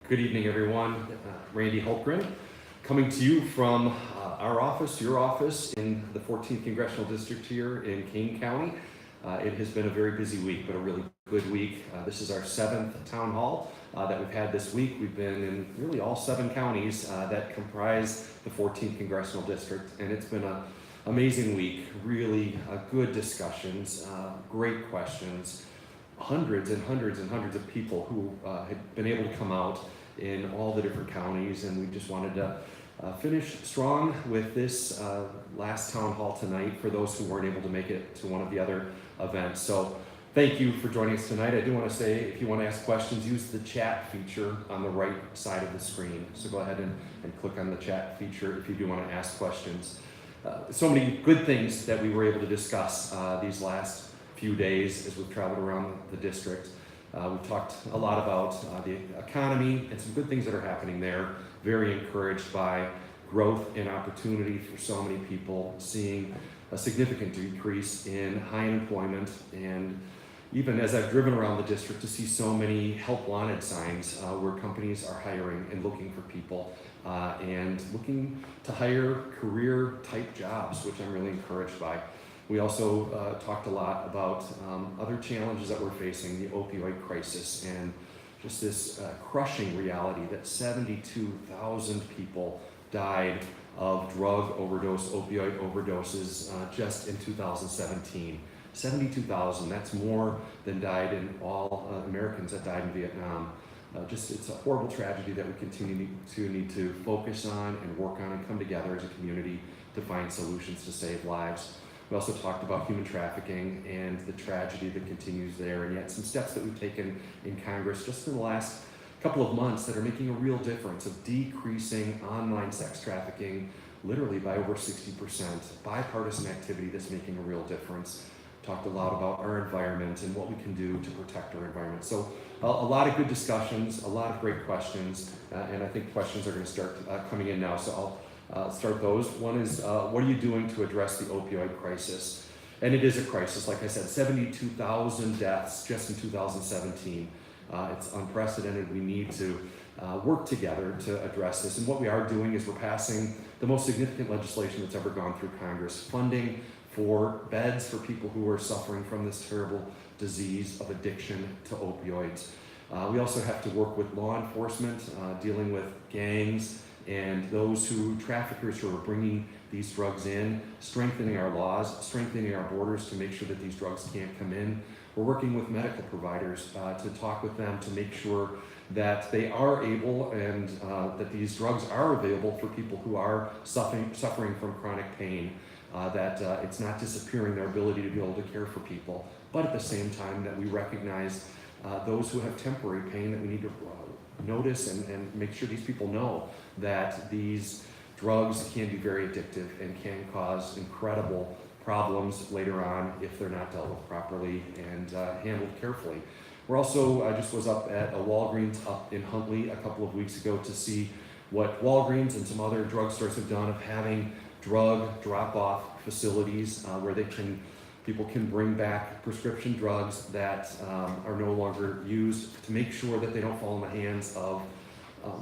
Good evening, everyone. Randy Hultgren, coming to you from our office, your office, in the 14th Congressional District here in Kane County. It has been a very busy week, but a really good week. This is our 7th town hall that we've had this week. We've been in really all 7 counties that comprise the 14th Congressional District, and it's been an amazing week. Really good discussions, great questions. Hundreds and hundreds and hundreds of people who had been able to come out in all the different counties, and we just wanted to finish strong with this last town hall tonight for those who weren't able to make it to one of the other events. So thank you for joining us tonight. I do want to say, if you want to ask questions, use the chat feature on the right side of the screen. So go ahead and click on the chat feature if you do want to ask questions. So many good things that we were able to discuss these last few days as we've traveled around the district. We've talked a lot about the economy and some good things that are happening there. Very encouraged by growth and opportunity for so many people, seeing a significant decrease in high unemployment, and even as I've driven around the district to see so many help wanted signs where companies are hiring and looking for people and looking to hire career type jobs, which I'm really encouraged by. We also talked a lot about other challenges that we're facing, the opioid crisis, and just this crushing reality that 72,000 people died of drug overdose, opioid overdoses just in 2017. 72,000, that's more than died in all Americans that died in Vietnam. It's a horrible tragedy that we continue to need to focus on and work on and come together as a community to find solutions to save lives. We also talked about human trafficking and the tragedy that continues there, and yet some steps that we've taken in Congress just in the last couple of months that are making a real difference of decreasing online sex trafficking literally by over 60%. Bipartisan activity that's making a real difference. Talked a lot about our environment and what we can do to protect our environment. So a lot of good discussions, a lot of great questions, and I think questions are going to start coming in now. So I'll start those. One is, what are you doing to address the opioid crisis? And it is a crisis. Like I said, 72,000 deaths just in 2017. It's unprecedented. We need to work together to address this. And what we are doing is we're passing the most significant legislation that's ever gone through Congress, funding for beds for people who are suffering from this terrible disease of addiction to opioids. We also have to work with law enforcement, dealing with gangs, and those traffickers who are bringing these drugs in, strengthening our laws, strengthening our borders to make sure that these drugs can't come in. We're working with medical providers to talk with them to make sure that they are able and that these drugs are available for people who are suffering from chronic pain, that it's not disappearing their ability to be able to care for people, but at the same time that we recognize those who have temporary pain, that we need to notice and make sure these people know that these drugs can be very addictive and can cause incredible problems later on if they're not dealt with properly and handled carefully. We're also, I just was up at a Walgreens up in Huntley a couple of weeks ago to see what Walgreens and some other drugstores have done of having drug drop-off facilities where people can bring back prescription drugs that are no longer used to make sure that they don't fall in the hands of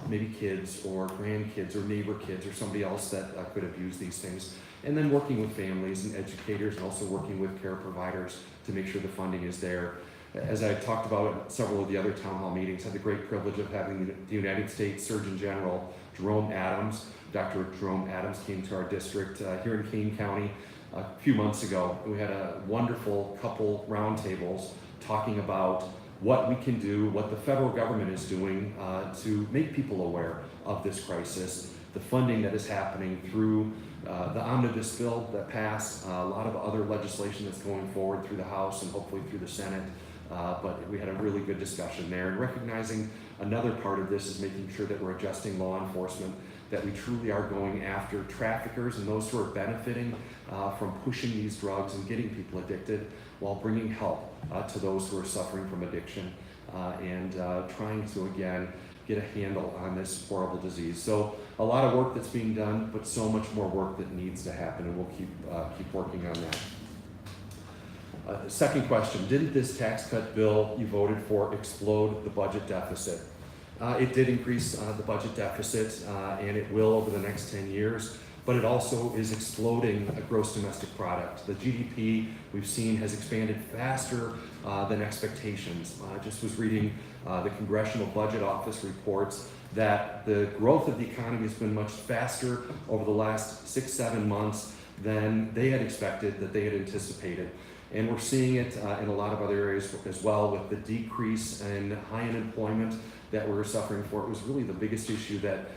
maybe kids or grandkids or neighbor kids or somebody else that could have used these things. And then working with families and educators and also working with care providers to make sure the funding is there. As I talked about at several of the other town hall meetings, I had the great privilege of having the United States Surgeon General, Jerome Adams. Dr. Jerome Adams came to our district here in Kane County a few months ago. We had a wonderful couple roundtables talking about what we can do, what the federal government is doing to make people aware of this crisis, the funding that is happening through the omnibus bill that passed, a lot of other legislation that's going forward through the House and hopefully through the Senate. But we had a really good discussion there, and recognizing another part of this is making sure that we're adjusting law enforcement, that we truly are going after traffickers and those who are benefiting from pushing these drugs and getting people addicted while bringing help to those who are suffering from addiction and trying to, again, get a handle on this horrible disease. So a lot of work that's being done, but so much more work that needs to happen, and we'll keep working on that. Second question, didn't this tax cut bill you voted for explode the budget deficit? It did increase the budget deficit, and it will over the next 10 years, but it also is exploding a gross domestic product. The GDP we've seen has expanded faster than expectations. I just was reading the Congressional Budget Office reports that the growth of the economy has been much faster over the last 6-7 months than they had expected, that they had anticipated. And we're seeing it in a lot of other areas as well, with the decrease in high unemployment that we're suffering for. It was really the biggest issue that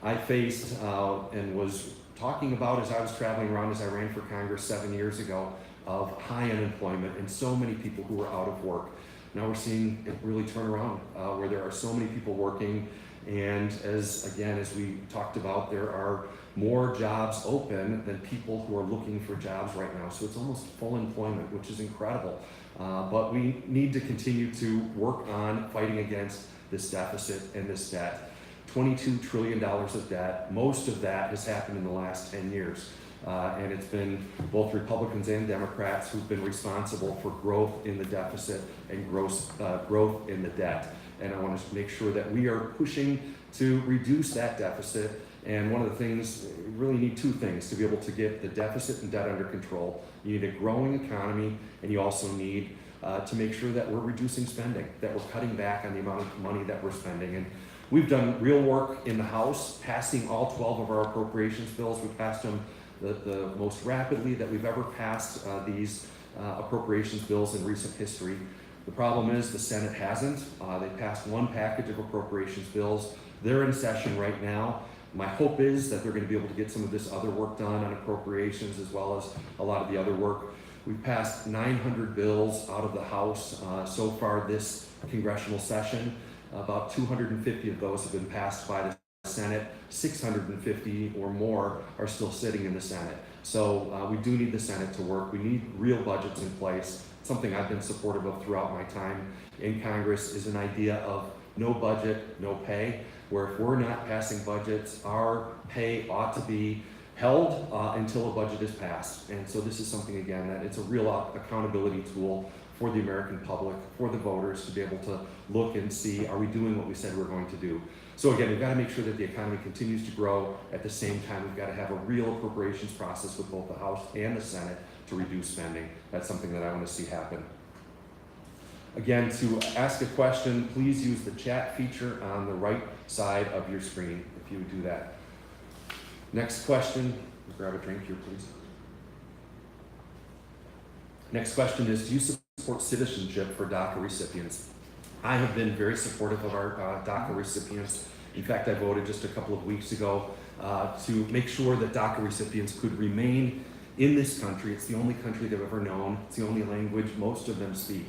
I faced and was talking about as I was traveling around as I ran for Congress 7 years ago, of high unemployment and so many people who were out of work. Now we're seeing it really turn around, where there are so many people working, and as we talked about, there are more jobs open than people who are looking for jobs right now. So it's almost full employment, which is incredible. But we need to continue to work on fighting against this deficit and this debt. $22 trillion of debt. Most of that has happened in the last 10 years. And it's been both Republicans and Democrats who've been responsible for growth in the deficit and growth in the debt. And I want to make sure that we are pushing to reduce that deficit. And one of the things, you really need two things to be able to get the deficit and debt under control. You need a growing economy, and you also need to make sure that we're reducing spending, that we're cutting back on the amount of money that we're spending. And we've done real work in the House, passing all 12 of our appropriations bills. We passed them the most rapidly that we've ever passed these appropriations bills in recent history. The problem is the Senate hasn't. They passed one package of appropriations bills. They're in session right now. My hope is that they're going to be able to get some of this other work done on appropriations, as well as a lot of the other work. We've passed 900 bills out of the House so far this congressional session. About 250 of those have been passed by the Senate. 650 or more are still sitting in the Senate. So we do need the Senate to work. We need real budgets in place. Something I've been supportive of throughout my time in Congress is an idea of no budget, no pay, where if we're not passing budgets, our pay ought to be held until a budget is passed. And so this is something, again, that it's a real accountability tool for the American public, for the voters, to be able to look and see, are we doing what we said we're going to do? So again, we've got to make sure that the economy continues to grow. At the same time, we've got to have a real appropriations process with both the House and the Senate to reduce spending. That's something that I want to see happen. Again, to ask a question, please use the chat feature on the right side of your screen, if you would do that. Next question, grab a drink here, please. Next question is, do you support citizenship for DACA recipients? I have been very supportive of our DACA recipients. In fact, I voted just a couple of weeks ago to make sure that DACA recipients could remain in this country. It's the only country they've ever known. It's the only language most of them speak.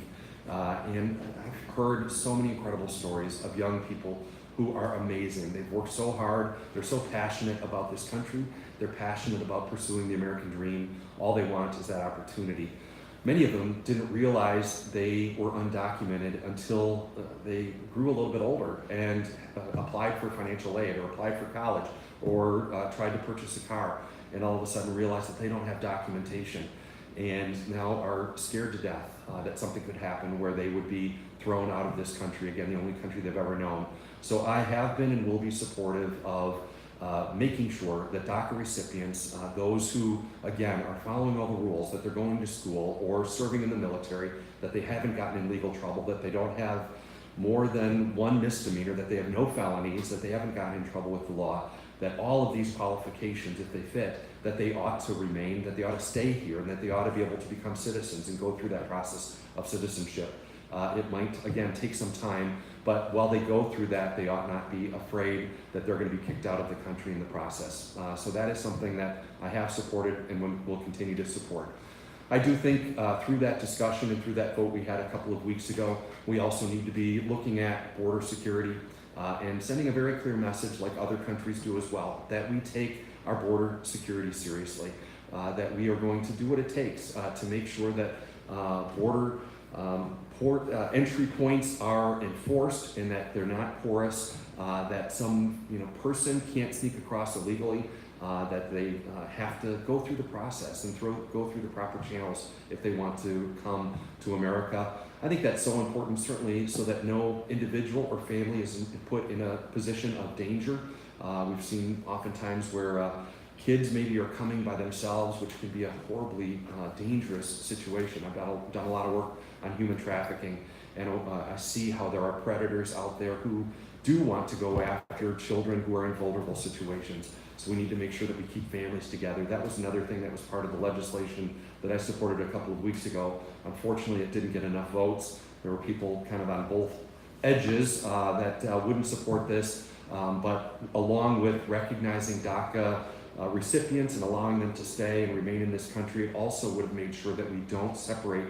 And I've heard so many incredible stories of young people who are amazing. They've worked so hard. They're so passionate about this country. They're passionate about pursuing the American dream. All they want is that opportunity. Many of them didn't realize they were undocumented until they grew a little bit older and applied for financial aid or applied for college or tried to purchase a car, and all of a sudden realized that they don't have documentation and now are scared to death that something could happen where they would be thrown out of this country, again, the only country they've ever known. So I have been and will be supportive of making sure that DACA recipients, those who, again, are following all the rules, that they're going to school or serving in the military, that they haven't gotten in legal trouble, that they don't have more than one misdemeanor, that they have no felonies, that they haven't gotten in trouble with the law, that all of these qualifications, if they fit, that they ought to remain, that they ought to stay here, and that they ought to be able to become citizens and go through that process of citizenship. It might, again, take some time, but while they go through that, they ought not be afraid that they're going to be kicked out of the country in the process. So that is something that I have supported and will continue to support. I do think through that discussion and through that vote we had a couple of weeks ago, we also need to be looking at border security and sending a very clear message, like other countries do as well, that we take our border security seriously, that we are going to do what it takes to make sure that port entry points are enforced and that they're not porous, that some person can't sneak across illegally, that they have to go through the process and go through the proper channels if they want to come to America. I think that's so important, certainly, so that no individual or family is put in a position of danger. We've seen oftentimes where kids maybe are coming by themselves, which can be a horribly dangerous situation. I've done a lot of work on human trafficking, and I see how there are predators out there who do want to go after children who are in vulnerable situations. So we need to make sure that we keep families together. That was another thing that was part of the legislation that I supported a couple of weeks ago. Unfortunately, it didn't get enough votes. There were people kind of on both edges that wouldn't support this, but along with recognizing DACA recipients and allowing them to stay and remain in this country, it also would have made sure that we don't separate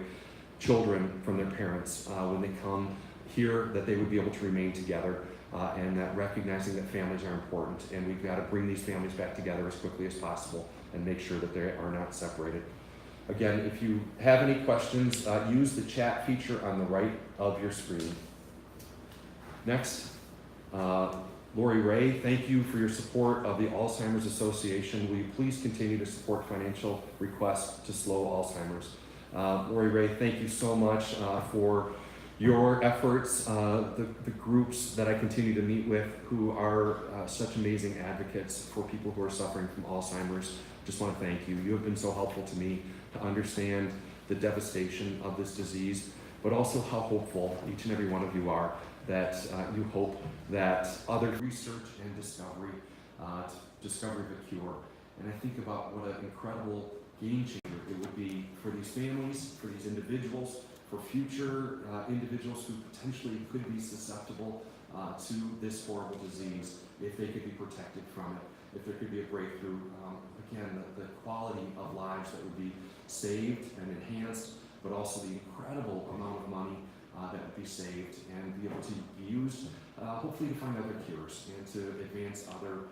children from their parents when they come here, that they would be able to remain together. And that recognizing that families are important, and we've got to bring these families back together as quickly as possible and make sure that they are not separated. Again, if you have any questions, use the chat feature on the right of your screen. Next, Lori Ray, thank you for your support of the Alzheimer's Association. Will you please continue to support financial requests to slow Alzheimer's? Lori Ray, thank you so much for your efforts, the groups that I continue to meet with who are such amazing advocates for people who are suffering from Alzheimer's. Just want to thank you. You have been so helpful to me to understand the devastation of this disease, but also how hopeful each and every one of you are that you hope that other research and discovery of a cure. And I think about what an incredible game changer it would be for these families, for these individuals, for future individuals who potentially could be susceptible to this horrible disease, if they could be protected from it, if there could be a breakthrough. Again, the quality of lives that would be saved and enhanced, but also the incredible amount of money that would be saved and be able to be used, hopefully to find other cures and to advance other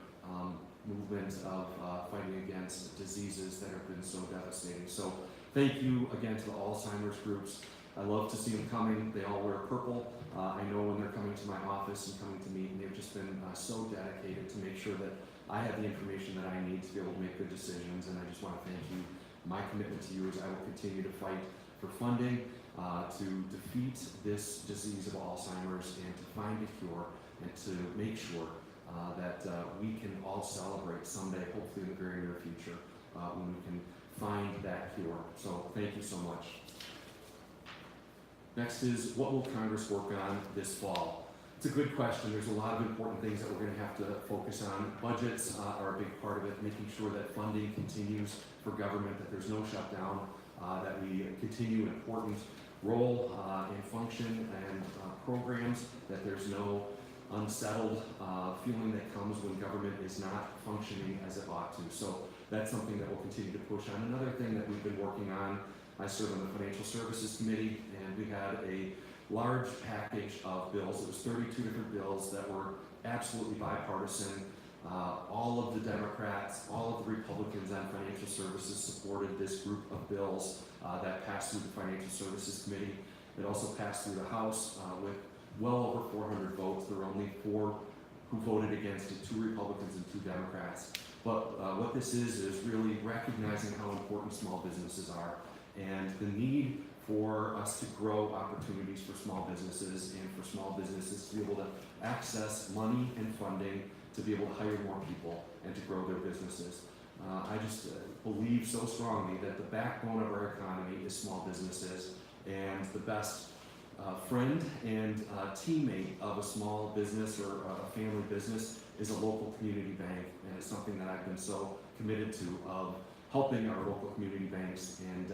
movements of fighting against diseases that have been so devastating. So thank you again to the Alzheimer's groups. I love to see them coming. They all wear purple. I know when they're coming to my office and coming to meet, and they've just been so dedicated to make sure that I have the information that I need to be able to make good decisions. And I just want to thank you. My commitment to you is I will continue to fight for funding to defeat this disease of Alzheimer's and to find a cure and to make sure that we can all celebrate someday, hopefully in the very near future, when we can find that cure. So thank you so much. Next is, what will Congress work on this fall? It's a good question. There's a lot of important things that we're going to have to focus on. Budgets are a big part of it, making sure that funding continues for government, that there's no shutdown, that we continue an important role and function and programs, that there's no unsettled feeling that comes when government is not functioning as it ought to. So that's something that we'll continue to push on. Another thing that we've been working on, I serve on the Financial Services Committee, and we had a large package of bills. It was 32 different bills that were absolutely bipartisan. All of the Democrats, all of the Republicans on financial services supported this group of bills that passed through the Financial Services Committee. It also passed through the House with well over 400 votes. There were only 4 who voted against it, 2 Republicans and 2 Democrats. But what this is really recognizing how important small businesses are and the need for us to grow opportunities for small businesses and for small businesses to be able to access money and funding to be able to hire more people and to grow their businesses. I just believe so strongly that the backbone of our economy is small businesses, and the best friend and teammate of a small business or a family business is a local community bank, and it's something that I've been so committed to, of helping our local community banks and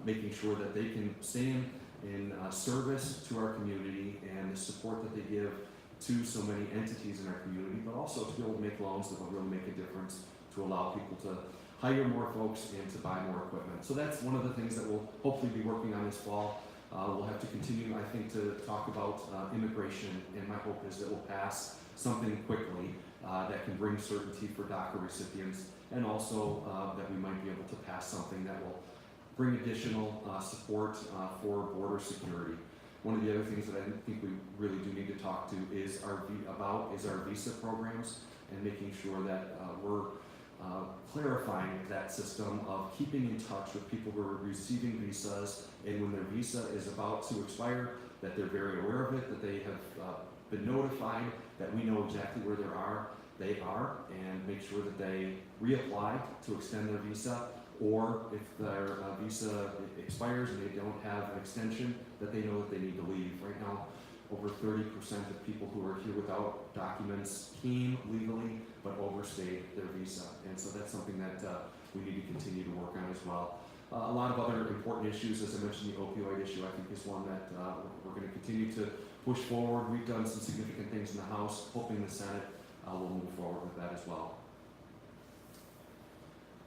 making sure that they can stand in service to our community and the support that they give to so many entities in our community, but also to be able to make loans that will really make a difference to allow people to hire more folks and to buy more equipment. So that's one of the things that we'll hopefully be working on this fall. We'll have to continue, I think, to talk about immigration, and my hope is that we'll pass something quickly that can bring certainty for DACA recipients, and also that we might be able to pass something that will bring additional support for border security. One of the other things that I think we really do need to talk to is our visa programs, and making sure that we're clarifying that system of keeping in touch with people who are receiving visas, and when their visa is about to expire, that they're very aware of it, that they have been notified, that we know exactly where they are, and make sure that they reapply to extend their visa, or if their visa expires and they don't have an extension, that they know that they need to leave. Right now, over 30% of people who are here without documents came legally but overstayed their visa. And so that's something that we need to continue to work on as well. A lot of other important issues, as I mentioned, the opioid issue, I think is one that we're going to continue to push forward. We've done some significant things in the House, hoping the Senate will move forward with that as well.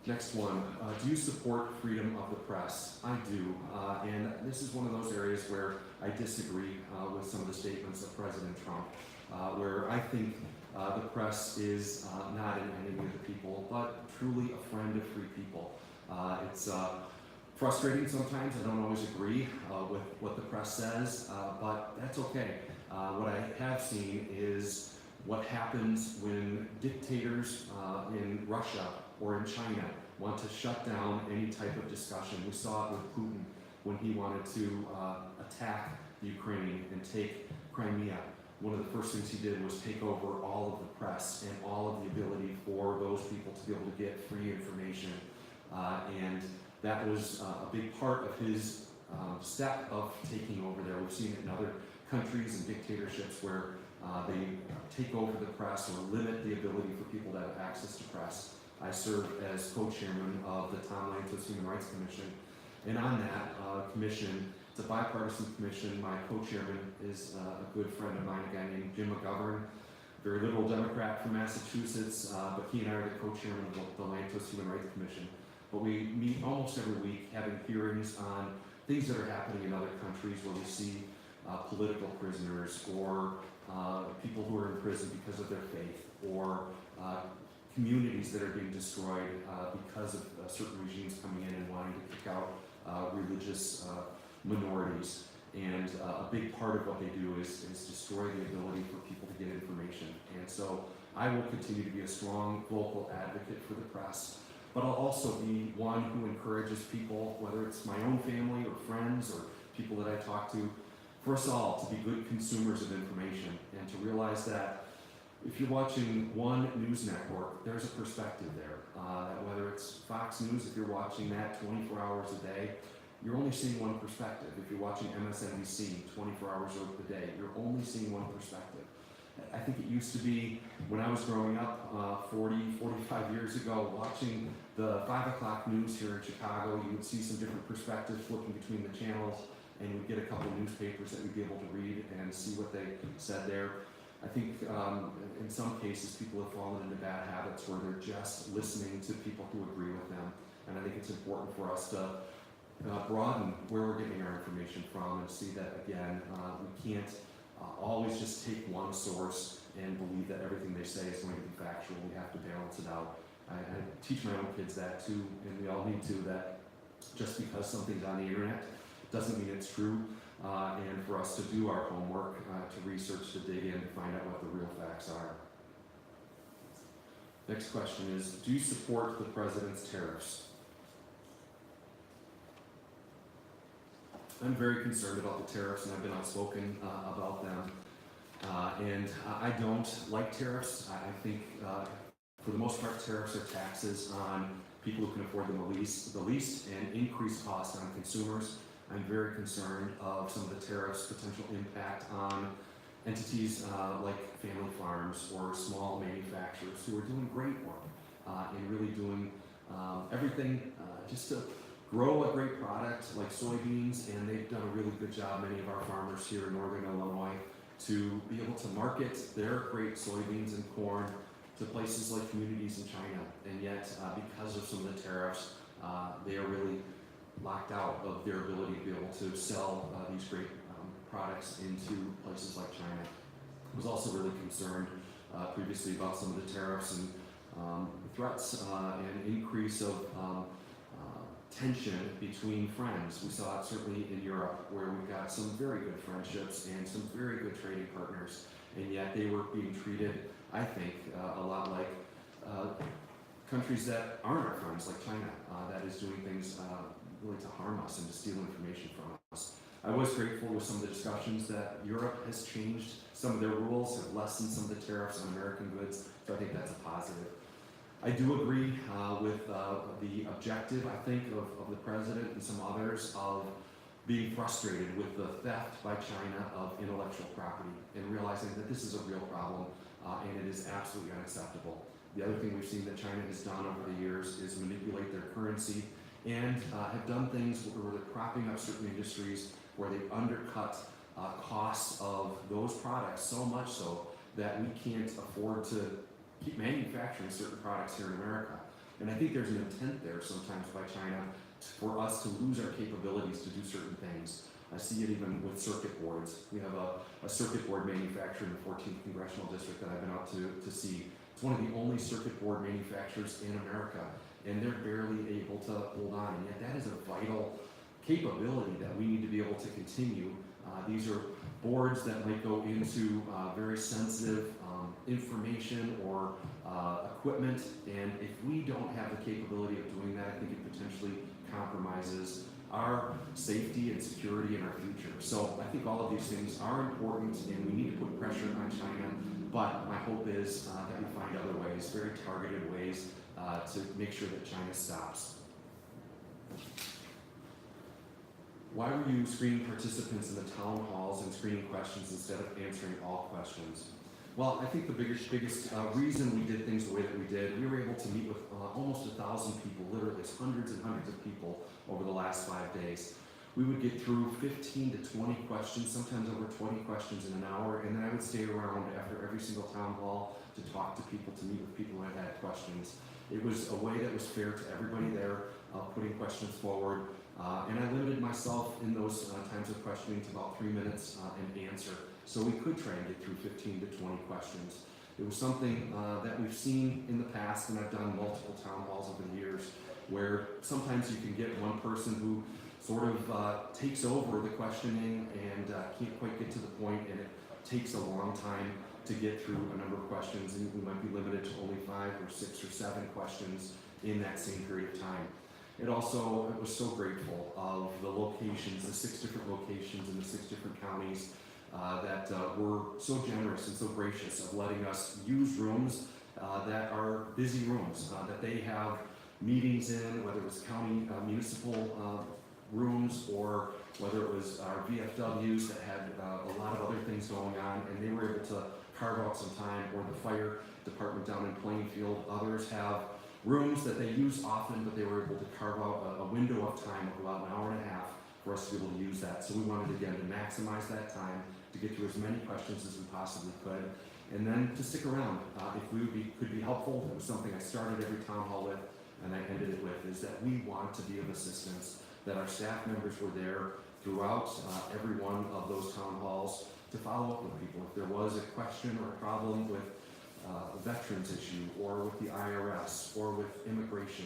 Next one, do you support freedom of the press? I do, and this is one of those areas where I disagree with some of the statements of President Trump, where I think the press is not an enemy of the people, but truly a friend of free people. It's frustrating sometimes. I don't always agree with what the press says, but that's okay. What I have seen is what happens when dictators in Russia or in China want to shut down any type of discussion. We saw it with Putin when he wanted to attack Ukraine and take Crimea. One of the first things he did was take over all of the press and all of the ability for those people to be able to get free information. And that was a big part of his step of taking over there. We've seen it in other countries and dictatorships where they take over the press or limit the ability for people to have access to press. I serve as co-chairman of the Tom Lantos Human Rights Commission, and on that commission, it's a bipartisan commission. My co-chairman is a good friend of mine, a guy named Jim McGovern, very liberal Democrat from Massachusetts, but he and I are the co-chairman of the Lantos Human Rights Commission. But we meet almost every week having hearings on things that are happening in other countries where we see political prisoners or people who are in prison because of their faith, or communities that are being destroyed because of certain regimes coming in and wanting to kick out religious minorities. And a big part of what they do is destroy the ability for people to get information. And so I will continue to be a strong vocal advocate for the press, but I'll also be one who encourages people, whether it's my own family or friends or people that I talk to, for us all to be good consumers of information and to realize that if you're watching one news network, there's a perspective there. Whether it's Fox News, if you're watching that 24 hours a day, you're only seeing one perspective. If you're watching MSNBC 24 hours a day, you're only seeing one perspective. I think it used to be when I was growing up 45 years ago, watching the 5 o'clock news here in Chicago, you would see some different perspectives flipping between the channels, and you'd get a couple of newspapers that you'd be able to read and see what they said there. I think in some cases people have fallen into bad habits where they're just listening to people who agree with them. And I think it's important for us to broaden where we're getting our information from and see that, again, we can't always just take one source and believe that everything they say is going to be factual. We have to balance it out. I teach my own kids that too, and we all need to, that just because something's on the internet doesn't mean it's true. And for us to do our homework, to research, to dig in, to find out what the real facts are. Next question is, do you support the president's tariffs? I'm very concerned about the tariffs, and I've been outspoken about them. And I don't like tariffs. I think, for the most part, tariffs are taxes on people who can afford them the least and increase costs on consumers. I'm very concerned of some of the tariffs' potential impact on entities like family farms or small manufacturers who are doing great work and really doing everything just to grow a great product like soybeans, and they've done a really good job, many of our farmers here in northern Illinois, to be able to market their great soybeans and corn to places like communities in China. And yet, because of some of the tariffs, they are really locked out of their ability to be able to sell these great products into places like China. I was also really concerned previously about some of the tariffs and threats and increase of tension between friends. We saw it certainly in Europe, where we've got some very good friendships and some very good trading partners, and yet they were being treated, I think, a lot like countries that aren't our friends, like China, that is doing things really to harm us and to steal information from us. I was grateful with some of the discussions that Europe has changed some of their rules, have lessened some of the tariffs on American goods, so I think that's a positive. I do agree with the objective, I think, of the president and some others of being frustrated with the theft by China of intellectual property and realizing that this is a real problem and it is absolutely unacceptable. The other thing we've seen that China has done over the years is manipulate their currency and have done things where they're propping up certain industries where they undercut costs of those products so much so that we can't afford to keep manufacturing certain products here in America. And I think there's an intent there sometimes by China for us to lose our capabilities to do certain things. I see it even with circuit boards. We have a circuit board manufacturer in the 14th Congressional District that I've been out to see. It's one of the only circuit board manufacturers in America, and they're barely able to hold on. And yet that is a vital capability that we need to be able to continue. These are boards that might go into very sensitive information or equipment, and if we don't have the capability of doing that, I think it potentially compromises our safety and security in our future. So I think all of these things are important, and we need to put pressure on China, but my hope is that we find other ways, very targeted ways, to make sure that China stops. Why were you screening participants in the town halls and screening questions instead of answering all questions? Well, I think the biggest reason we did things the way that we did, we were able to meet with almost 1,000 people, literally hundreds and hundreds of people over the last 5 days. We would get through 15 to 20 questions, sometimes over 20 questions in an hour, and then I would stay around after every single town hall to talk to people, to meet with people who had questions. It was a way that was fair to everybody there, putting questions forward. And I limited myself in those times of questioning to about 3 minutes and answer. So we could try and get through 15 to 20 questions. It was something that we've seen in the past, and I've done multiple town halls over the years, where sometimes you can get one person who sort of takes over the questioning and can't quite get to the point, and it takes a long time to get through a number of questions, and we might be limited to only 5 or 6 or 7 questions in that same period of time. It was so grateful of the locations, the 6 different locations in the 6 different counties that were so generous and so gracious of letting us use rooms that are busy rooms, that they have meetings in, whether it was county municipal rooms or whether it was our VFWs that had a lot of other things going on, and they were able to carve out some time, or the fire department down in Plainfield. Others have rooms that they use often, but they were able to carve out a window of time of about an hour and a half for us to be able to use that. So we wanted, again, to maximize that time, to get through as many questions as we possibly could, and then to stick around. If we could be helpful, it was something I started every town hall with, and I ended it with, is that we want to be of assistance, that our staff members were there throughout every one of those town halls to follow up with people. If there was a question or a problem with a veterans issue, or with the IRS, or with immigration,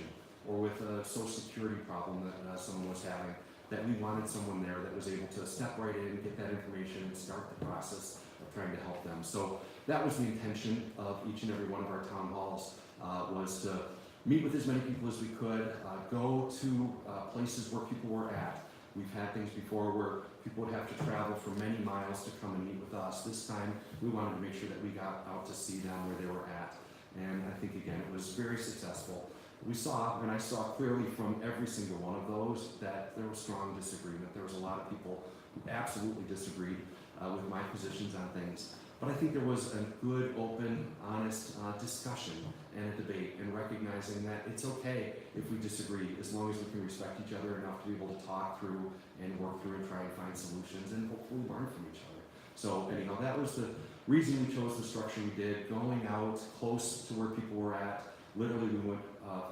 or with a social security problem that someone was having, that we wanted someone there that was able to step right in, get that information, and start the process of trying to help them. So that was the intention of each and every one of our town halls, was to meet with as many people as we could, go to places where people were at. We've had things before where people would have to travel for many miles to come and meet with us. This time, we wanted to make sure that we got out to see them where they were at. And I think, again, it was very successful. We saw, and I saw clearly from every single one of those, that there was strong disagreement. There was a lot of people who absolutely disagreed with my positions on things. But I think there was a good, open, honest discussion and a debate, and recognizing that it's okay if we disagree, as long as we can respect each other enough to be able to talk through and work through and try and find solutions and hopefully learn from each other. So anyhow, that was the reason we chose the structure we did, going out close to where people were at. Literally, we went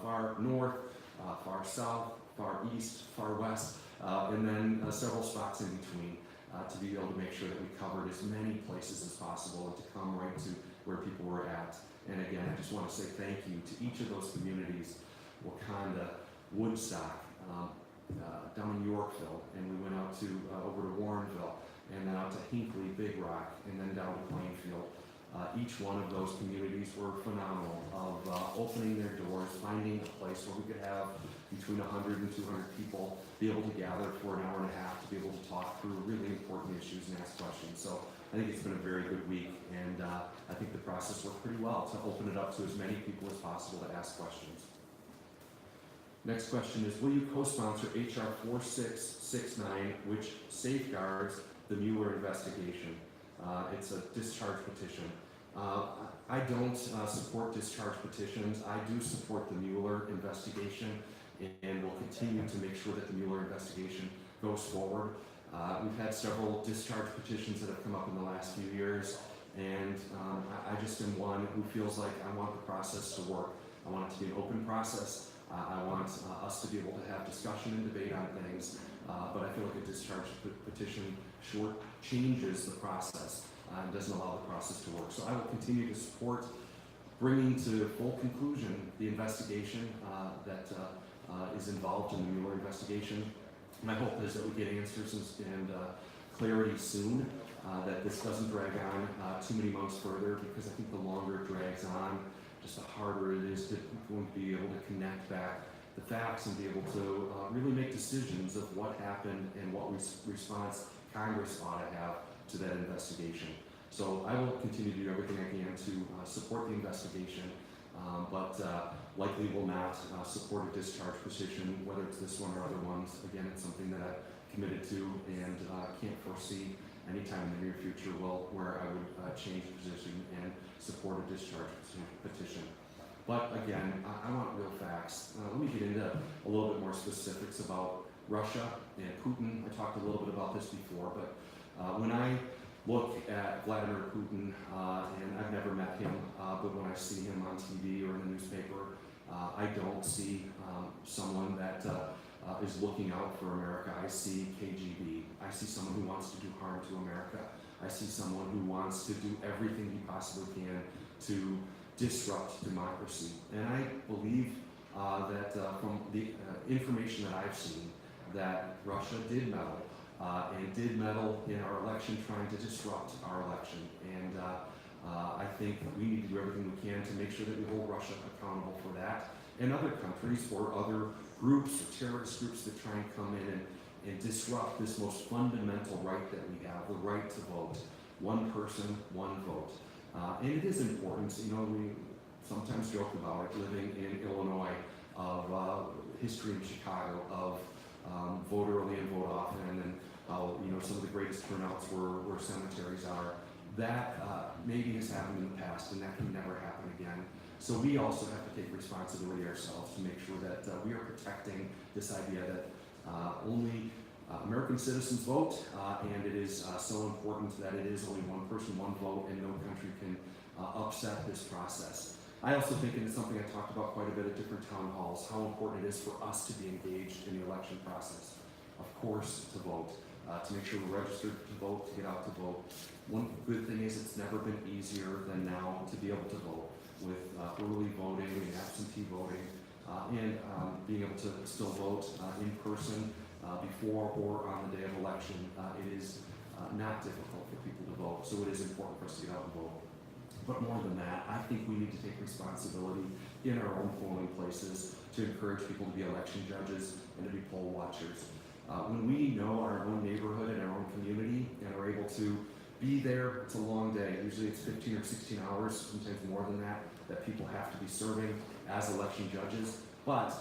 far north, far south, far east, far west, and then several spots in between. To be able to make sure that we covered as many places as possible and to come right to where people were at. And again, I just want to say thank you to each of those communities, Wakanda, Woodstock, down in Yorkville, and we went out to over to Warrenville, and then out to Hinckley, Big Rock, and then down to Plainfield. Each one of those communities were phenomenal of opening their doors, finding a place where we could have between 100 and 200 people be able to gather for an hour and a half to be able to talk through really important issues and ask questions. So I think it's been a very good week, and I think the process worked pretty well to open it up to as many people as possible to ask questions. Next question is, will you co-sponsor HR 4669, which safeguards the Mueller investigation? It's a discharge petition. I don't support discharge petitions. I do support the Mueller investigation and will continue to make sure that the Mueller investigation goes forward. We've had several discharge petitions that have come up in the last few years, and I just am one who feels like I want the process to work. I want it to be an open process. I want us to be able to have discussion and debate on things, but I feel like a discharge petition short changes the process and doesn't allow the process to work. So I will continue to support bringing to full conclusion the investigation that is involved in the Mueller investigation. My hope is that we get answers and clarity soon, that this doesn't drag on too many months further, because I think the longer it drags on, just the harder it is to going to be able to connect back the facts and be able to really make decisions of what happened and what response Congress ought to have to that investigation. So I will continue to do everything I can to support the investigation, but likely will not support a discharge petition, whether it's this one or other ones. Again, it's something that I've committed to, and can't foresee any time in the near future where I would change position and support a discharge petition. But again, I want real facts. Let me get into a little bit more specifics about Russia and Putin. I talked a little bit about this before, but when I look at Vladimir Putin, and I've never met him, but when I see him on TV or in the newspaper, I don't see someone that is looking out for America. I see KGB. I see someone who wants to do harm to America. I see someone who wants to do everything he possibly can to disrupt democracy. And I believe that from the information that I've seen, that Russia did meddle, and did meddle in our election, trying to disrupt our election. And I think we need to do everything we can to make sure that we hold Russia accountable for that, and other countries or other groups or terrorist groups that try and come in and disrupt this most fundamental right that we have, the right to vote. One person, one vote. And it is important. You know, we sometimes joke about it, living in Illinois, of history in Chicago, of vote early and vote often, and how, you know, some of the greatest turnouts where cemeteries are. That maybe has happened in the past, and that can never happen again. So we also have to take responsibility ourselves to make sure that we are protecting this idea that only American citizens vote, and it is so important that it is only one person, one vote, and no country can upset this process. I also think, and it's something I talked about quite a bit at different town halls, how important it is for us to be engaged in the election process. Of course, to vote, to make sure we're registered to vote, to get out to vote. One good thing is it's never been easier than now to be able to vote, with early voting and absentee voting, and being able to still vote in person before or on the day of election. It is not difficult for people to vote, so it is important for us to get out and vote. But more than that, I think we need to take responsibility in our own polling places to encourage people to be election judges and to be poll watchers. When we know our own neighborhood and our own community and are able to be there, it's a long day. Usually it's 15 or 16 hours, sometimes more than that, that people have to be serving as election judges. But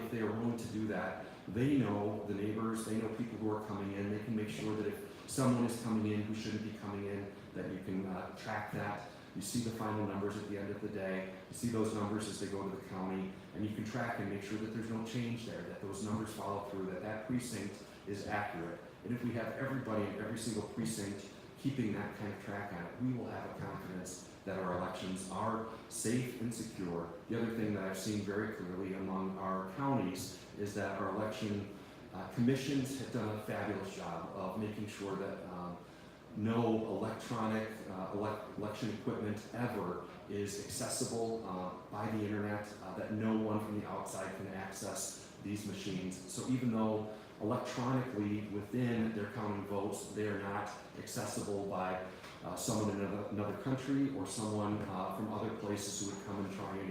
if they are willing to do that, they know the neighbors, they know people who are coming in. They can make sure that if someone is coming in who shouldn't be coming in, that you can track that. You see the final numbers at the end of the day. You see those numbers as they go to the county, and you can track and make sure that there's no change there, that those numbers follow through, that that precinct is accurate. And if we have everybody in every single precinct keeping that kind of track on it, we will have a confidence that our elections are safe and secure. The other thing that I've seen very clearly among our counties is that our election commissions have done a fabulous job of making sure that no electronic election equipment ever is accessible by the internet, that no one from the outside can access these machines. So even though electronically within their counting votes, they are not accessible by someone in another country or someone from other places who would come and try and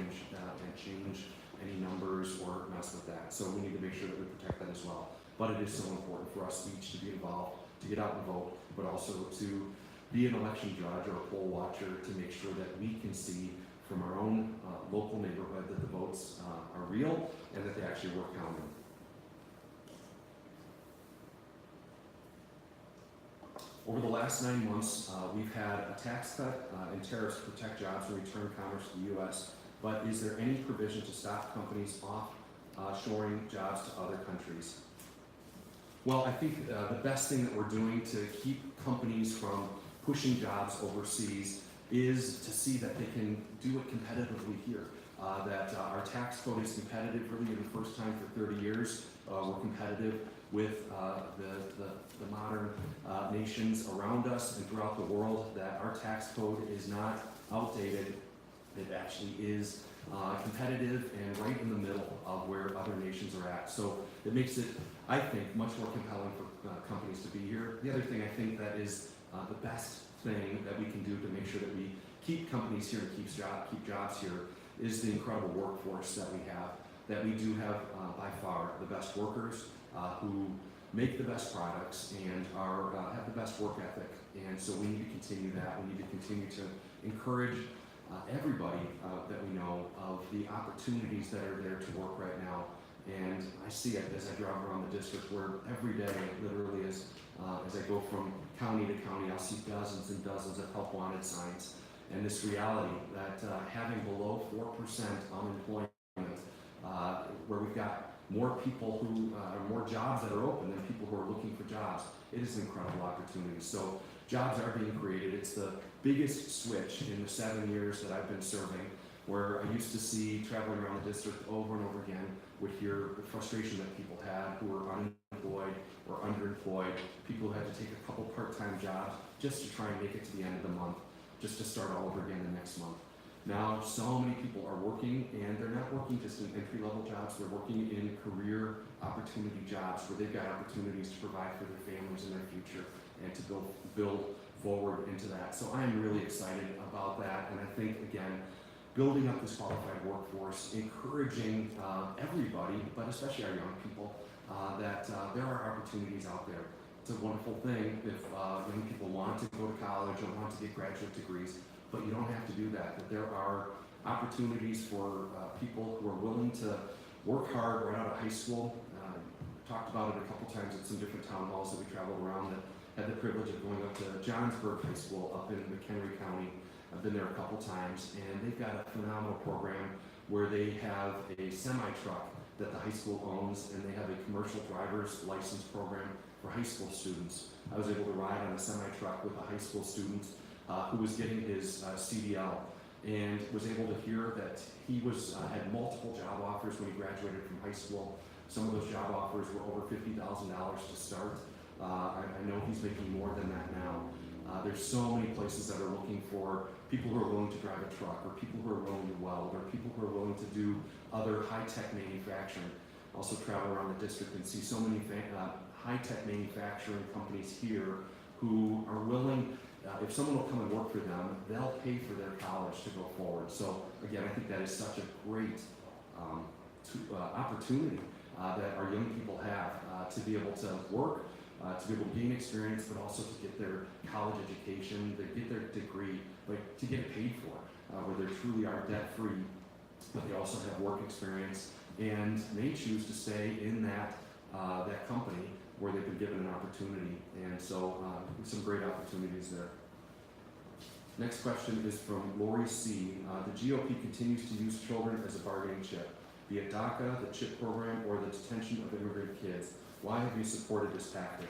can't change any numbers or mess with that. So we need to make sure that we protect that as well. But it is so important for us each to be involved, to get out and vote, but also to be an election judge or a poll watcher to make sure that we can see from our own local neighborhood that the votes are real and that they actually were counted. Over the last 9 months, we've had a tax cut and tariffs to protect jobs and return commerce to the U.S., but is there any provision to stop companies offshoring jobs to other countries? Well, I think the best thing that we're doing to keep companies from pushing jobs overseas is to see that they can do it competitively here. That our tax code is competitive really in the first time for 30 years. We're competitive with the modern nations around us and throughout the world, that our tax code is not outdated. It actually is competitive and right in the middle of where other nations are at. So it makes it, I think, much more compelling for companies to be here. The other thing I think that is the best thing that we can do to make sure that we keep companies here and keep jobs here is the incredible workforce that we have. That we do have by far the best workers who make the best products and have the best work ethic. And so we need to continue that. We need to continue to encourage everybody that we know of the opportunities that are there to work right now. And I see it as I drive around the district, where every day, literally, as I go from county to county, I'll see dozens and dozens of help wanted signs. And this reality that having below 4% unemployment, where we've got more people who are more jobs that are open than people who are looking for jobs, it is an incredible opportunity. So jobs are being created. It's the biggest switch in the 7 years that I've been serving, where I used to see, traveling around the district over and over again, would hear the frustration that people had who were unemployed or underemployed, people who had to take a couple part-time jobs just to try and make it to the end of the month, just to start all over again the next month. Now, so many people are working, and they're not working just in entry-level jobs, they're working in career opportunity jobs where they've got opportunities to provide for their families and their future and to build forward into that. So I'm really excited about that, and I think, again, building up this qualified workforce, encouraging everybody, but especially our young people, that there are opportunities out there. It's a wonderful thing if young people want to go to college or want to get graduate degrees, but you don't have to do that. That there are opportunities for people who are willing to work hard right out of high school. Talked about it a couple times at some different town halls that we traveled around, that had the privilege of going up to Johnsburg High School up in McHenry County. I've been there a couple times, and they've got a phenomenal program where they have a semi-truck that the high school owns, and they have a commercial driver's license program for high school students. I was able to ride on a semi-truck with a high school student who was getting his CDL, and was able to hear that he had multiple job offers when he graduated from high school. Some of those job offers were over $50,000 to start. I know he's making more than that now. There's so many places that are looking for people who are willing to drive a truck, or people who are willing to weld, or people who are willing to do other high-tech manufacturing. Also travel around the district and see so many high-tech manufacturing companies here who are willing, if someone will come and work for them, they'll pay for their college to go forward. So again, I think that is such a great opportunity that our young people have to be able to work, to be able to gain experience, but also to get their college education, to get their degree, but to get it paid for, where they truly are debt-free, but they also have work experience and may choose to stay in that company where they've been given an opportunity. And so some great opportunities there. Next question is from Lori C. The GOP continues to use children as a bargaining chip, be it DACA, the CHIP program, or the detention of immigrant kids. Why have you supported this tactic?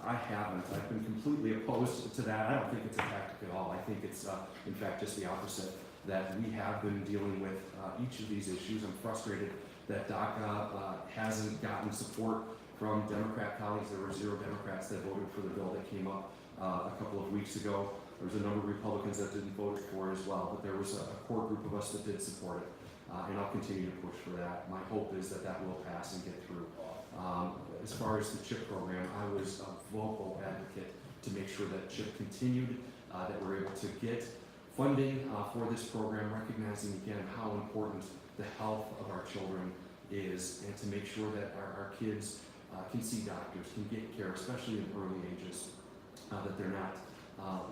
I haven't. I've been completely opposed to that. I don't think it's a tactic at all. I think it's, in fact, just the opposite, that we have been dealing with each of these issues. I'm frustrated that DACA hasn't gotten support from Democrat colleagues. There were 0 Democrats that voted for the bill that came up a couple of weeks ago. There was a number of Republicans that didn't vote for it as well, but there was a core group of us that did support it, and I'll continue to push for that. My hope is that that will pass and get through. As far as the CHIP program, I was a vocal advocate to make sure that CHIP continued, that we're able to get funding for this program, recognizing again how important the health of our children is, and to make sure that our kids can see doctors, can get care, especially in early ages, that they're not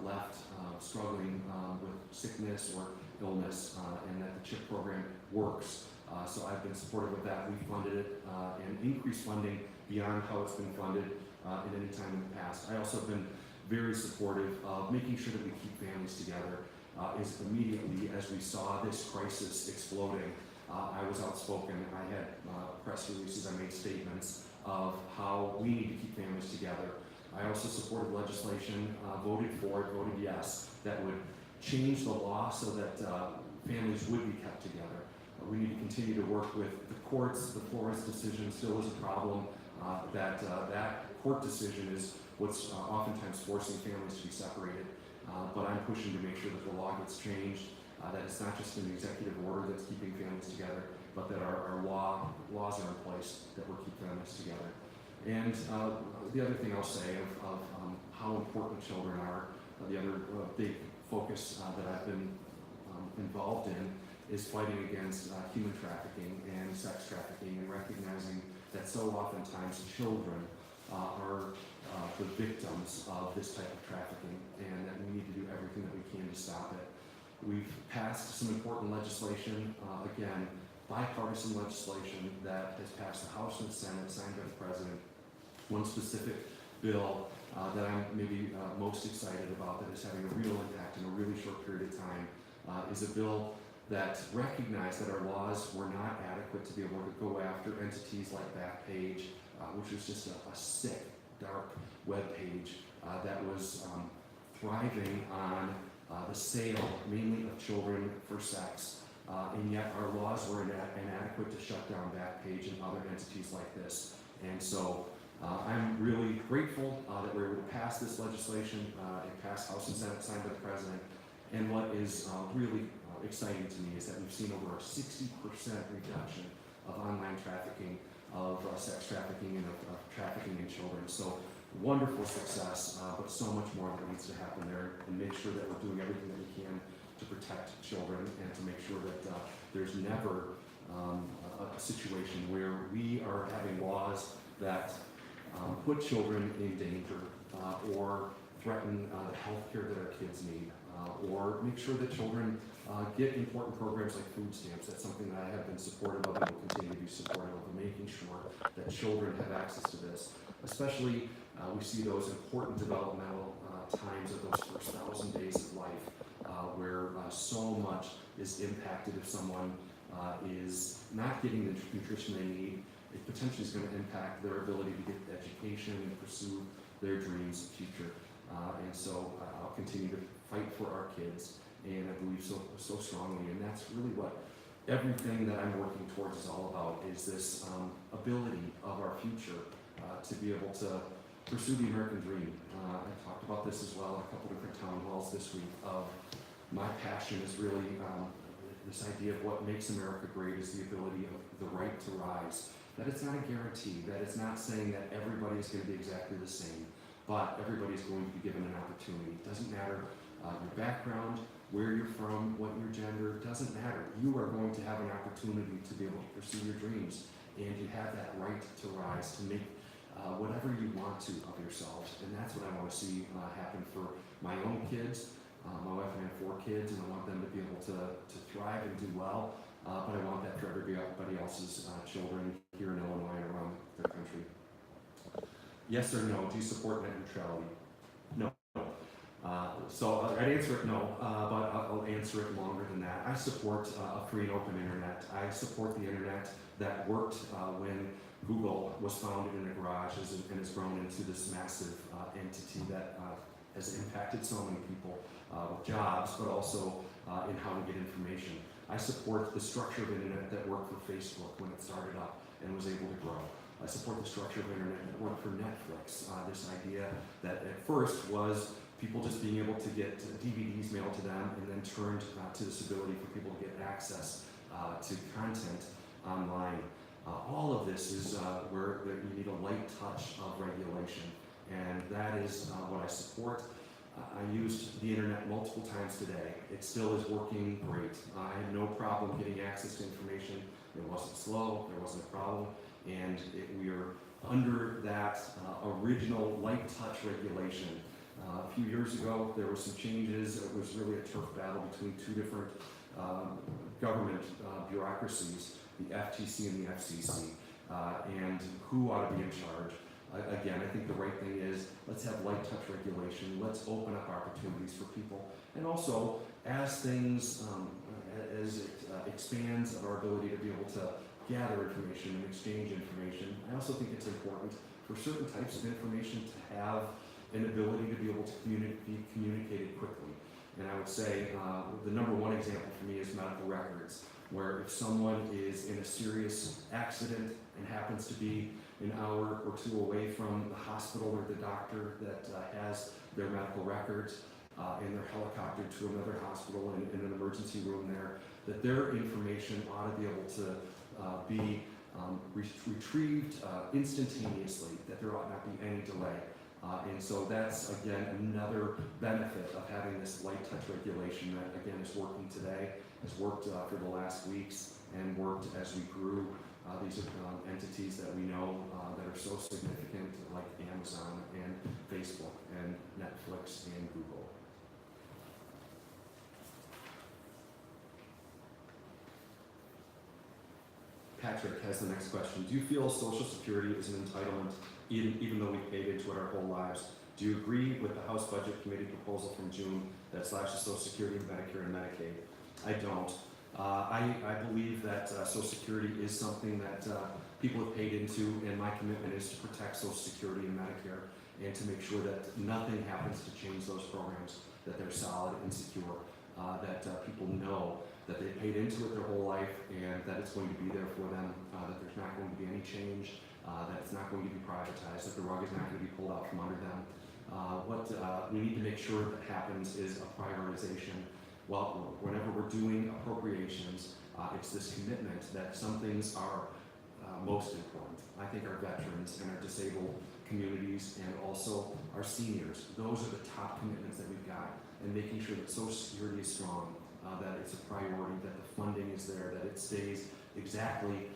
left struggling with sickness or illness, and that the CHIP program works. So I've been supportive of that. We funded it and increased funding beyond how it's been funded in any time in the past. I also have been very supportive of making sure that we keep families together. Is immediately as we saw this crisis exploding, I was outspoken. I had press releases, I made statements of how we need to keep families together. I also supported legislation, voted yes, that would change the law so that families would be kept together. We need to continue to work with the courts. The Flores decision still is a problem. That court decision is what's oftentimes forcing families to be separated. But I'm pushing to make sure that the law gets changed, that it's not just an executive order that's keeping families together, but that our laws are in place that will keep families together. And the other thing I'll say of how important children are, the other big focus that I've been involved in is fighting against human trafficking and sex trafficking, and recognizing that so oftentimes children are the victims of this type of trafficking, and that we need to do everything that we can to stop it. We've passed some important legislation, again, bipartisan legislation that has passed the House and the Senate, signed by the President. One specific bill that I'm maybe most excited about, that is having a real impact in a really short period of time, is a bill that recognized that our laws were not adequate to be able to go after entities like Backpage, which was just a sick, dark web page that was thriving on the sale mainly of children for sex, and yet our laws were inadequate to shut down Backpage and other entities like this. And so I'm really grateful that we were able to pass this legislation. It passed House and Senate, signed by the President. And what is really exciting to me is that we've seen over a 60% reduction of online trafficking, of sex trafficking, and of trafficking in children. So wonderful success, but so much more that needs to happen there, and make sure that we're doing everything that we can to protect children, and to make sure that there's never a situation where we are having laws that put children in danger or threaten the health care that our kids need, or make sure that children get important programs like food stamps. That's something that I have been supportive of and will continue to be supportive of, making sure that children have access to this. Especially, we see those important developmental times of those first 1,000 days of life, where so much is impacted if someone is not getting the nutrition they need. It potentially is going to impact their ability to get education and pursue their dreams in the future. And so I'll continue to fight for our kids, and I believe so strongly. And that's really what everything that I'm working towards is all about, is this ability of our future to be able to pursue the American dream. I talked about this as well at a couple different town halls this week. Of my passion is really this idea of what makes America great is the ability of the right to rise. That it's not a guarantee, that it's not saying that everybody is going to be exactly the same, but everybody's going to be given an opportunity. It doesn't matter your background, where you're from, what your gender, it doesn't matter. You are going to have an opportunity to be able to pursue your dreams, and you have that right to rise, to make whatever you want to of yourselves. And that's what I want to see happen for my own kids. My wife and I have 4 kids, and I want them to be able to thrive and do well, but I want that for everybody else's children here in Illinois and around the country. Yes or no? Do you support net neutrality? No. So I'd answer it no, but I'll answer it longer than that. I support a free and open internet. I support the internet that worked when Google was founded in a garage and has grown into this massive entity that has impacted so many people with jobs, but also in how to get information. I support the structure of internet that worked for Facebook when it started up and was able to grow. I support the structure of internet that worked for Netflix. This idea that at first was people just being able to get DVDs mailed to them, and then turned to this ability for people to get access to content online. All of this is where you need a light touch of regulation, and that is what I support. I used the internet multiple times today. It still is working great. I had no problem getting access to information. It wasn't slow, there wasn't a problem, and we are under that original light touch regulation. A few years ago, there were some changes. It was really a turf battle between two different government bureaucracies, the FTC and the FCC, and who ought to be in charge. Again, I think the right thing is let's have light touch regulation. Let's open up opportunities for people, and also as things as it expands our ability to be able to gather information and exchange information. I also think it's important for certain types of information to have an ability to be able to be communicated quickly. And I would say the number one example for me is medical records, where if someone is in a serious accident and happens to be an hour or two away from the hospital or the doctor that has their medical records, and they're helicoptered to another hospital in an emergency room there, that their information ought to be able to be retrieved instantaneously, that there ought not be any delay. And so that's, again, another benefit of having this light touch regulation that, again, is working today, has worked for the last weeks, and worked as we grew these entities that we know that are so significant, like Amazon and Facebook and Netflix and Google. Patrick has the next question. Do you feel Social Security is an entitlement even though we paid into it our whole lives? Do you agree with the House Budget Committee proposal from June that slashes Social Security, Medicare, and Medicaid? I don't. I believe that Social Security is something that people have paid into, and my commitment is to protect Social Security and Medicare and to make sure that nothing happens to change those programs, that they're solid and secure, that people know that they paid into it their whole life and that it's going to be there for them, that there's not going to be any change, that it's not going to be privatized, that the rug is not going to be pulled out from under them. What we need to make sure that happens is a prioritization. Well, whenever we're doing appropriations, it's this commitment that some things are most important. I think our veterans and our disabled communities and also our seniors, those are the top commitments that we've got, and making sure that Social Security is strong, that it's a priority, that the funding is there, that it stays exactly